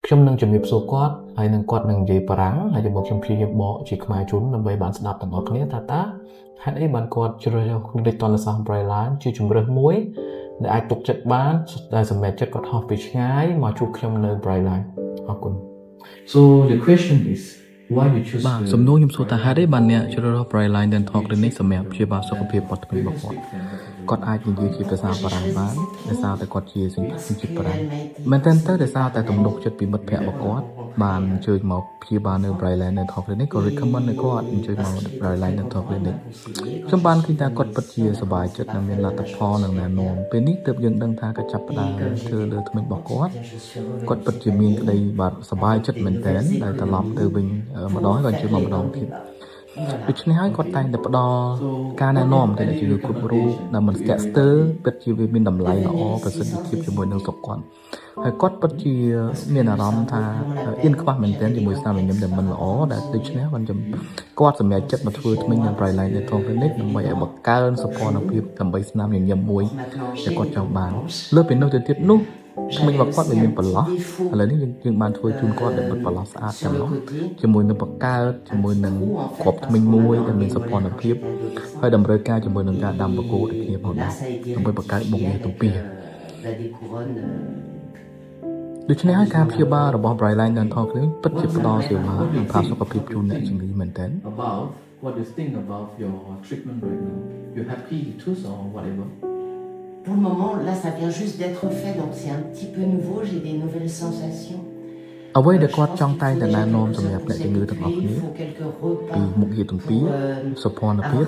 ខ្ញុំនឹងជំរាបសួរគាត់ហើយនឹងគាត់នឹងនិយាយបារាំងហើយមកខ្ញុំព្យាយាមបកជាខ្មែរជូនដើម្បីបានស្ដាប់ទាំងអស់គ្នាថាតើហេតុអីបានគាត់ជ្រើសរើសគ្រូដេចតនសាស្ត្រ Braille Line ជាជំរើសមួយដែលអាចទុកចិត្តបានដែលសម្រាប់ចិត្តគាត់ហោះពីឆ្ងាយមកជួបខ្ញុំនៅ Braille Line អរគុណ So the question is why you choose បាទសំណួរខ្ញុំសួរថាហេតុអីបានអ្នកជ្រើសរើស Braille Line Dental Clinic សម្រាប់ព្យាបាលសុខភាពបត់ថ្មីរបស់គាត់អាចនិយាយជាភាសាបារាំងបានដោយសារតែគាត់ជាសញ្ជាតិបារាំងមែនទែនទៅដោយសារតែទំនុកចិត្តពីមិត្តភ័ក្តិរបស់គាត់បានអញ្ជើញមកព្យាបាលនៅ Braille Line Dental Clinic ក៏ recommend ឲ្យគាត់អញ្ជើញមក Braille Line Dental Clinic ខ្ញុំបានឃើញថាគាត់ពិតជាសប្បាយចិត្តនិងមានលទ្ធផលនិងណែនាំពេលនេះទើបយើងដឹងថាគាត់ចាប់ផ្ដើមធ្វើលើថ្មិញរបស់គាត់ពិតជាមានក្តីបាទសប្បាយចិត្តមែនទែនដែលត្រឡប់ទៅវិញម្ដងហើយក៏អញ្ជើញមកម្ដងទៀតដូច្នេះហើយគាត់តែងតែផ្ដល់ការណែនាំទៅអ្នកជំងឺគ្រប់រូបដែលមិនស្ទាក់ស្ទើរពិតជាវាមានតម្លៃល្អប្រសិទ្ធភាពជាមួយនឹងសុខគាត់ហើយគាត់ពិតជាមានអារម្មណ៍ថាអៀនខ្វះមែនទែនជាមួយស្នាមញញឹមដែលមិនល្អដែលដូច្នេះគាត់សម្រេចចិត្តមកធ្វើថ្មីនៅ Braille Line Dental Clinic ដើម្បីឲ្យបង្កើនសោភ័ណភាពដើម្បីស្នាមញញឹមមួយដែលគាត់ចង់បានលើពីនោះទៅទៀតនោះថ្មីរបស់គាត់មានបន្លោះឥឡូវនេះយើងបានធ្វើជូនគាត់ដែលបិទបន្លោះស្អាតទាំងនោះជាមួយនឹងបង្កើតជាមួយនឹងគ្រាប់ថ្មីមួយដែលមានសោភ័ណភាពហើយតម្រូវការជាមួយនឹងការដាំបកគោដូចគ្នាផងដែរដើម្បីបង្កើតមុខងារទំពាដូច្នេះហើយការព្យាបាលរបស់ Braille Line Dental Clinic ពិតជាផ្ដល់សេវានិងផាសុខភាពជូនអ្នកជំងឺមែនទែន What do you think about your treatment right now? You happy too or whatever? Pour le moment, là, ça vient juste d'être fait, donc c'est un petit peu nouveau. J'ai des nouvelles sensations. អ្វីដែលគាត់ចង់តែងតែណែនាំសម្រាប់អ្នកជំងឺទាំងអស់គ្នាពីមុខងារទំពាសោភ័ណភាព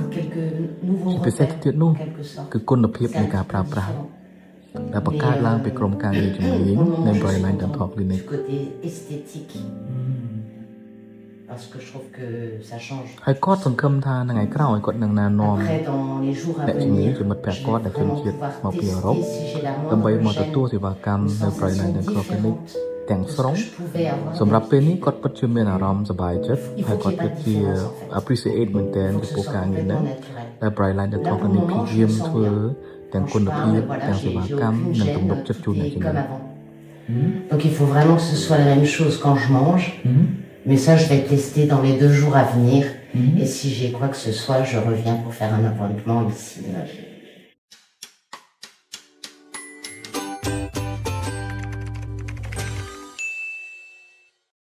ជាពិសេសទៀតនោះគឺគុណភាពនៃការប្រើប្រាស់ដែលបង្កើតឡើងពីក្រុមការងារជំនាញនៅ Braille Line Dental Clinic côté esthétique. Parce que je trouve que ça change. ហើយគាត់សង្ឃឹមថាថ្ងៃក្រោយគាត់នឹងណែនាំអ្នកជំនាញជាមិត្តភក្តិគាត់ដែលជនជាតិមកពីអឺរ៉ុបដើម្បីមកទទួលសេវាកម្មនៅ Braille Line Dental Clinic ទាំងស្រុងសម្រាប់ពេលនេះគាត់ពិតជាមានអារម្មណ៍សប្បាយចិត្តហើយគាត់ពិតជា appreciate មែនទែនចំពោះការងារនេះដែល Braille Line Dental Clinic ព្យាយាមធ្វើទាំងគុណភាពទាំងសេវាកម្មនិងទំនុកចិត្តជូនអ្នកជំងឺ Donc il faut vraiment que ce soit la même chose quand je mange. Mais ça, je vais tester dans les 2 jours à venir. Et si j'ai quoi que ce soit, je reviens pour faire un appointement ici.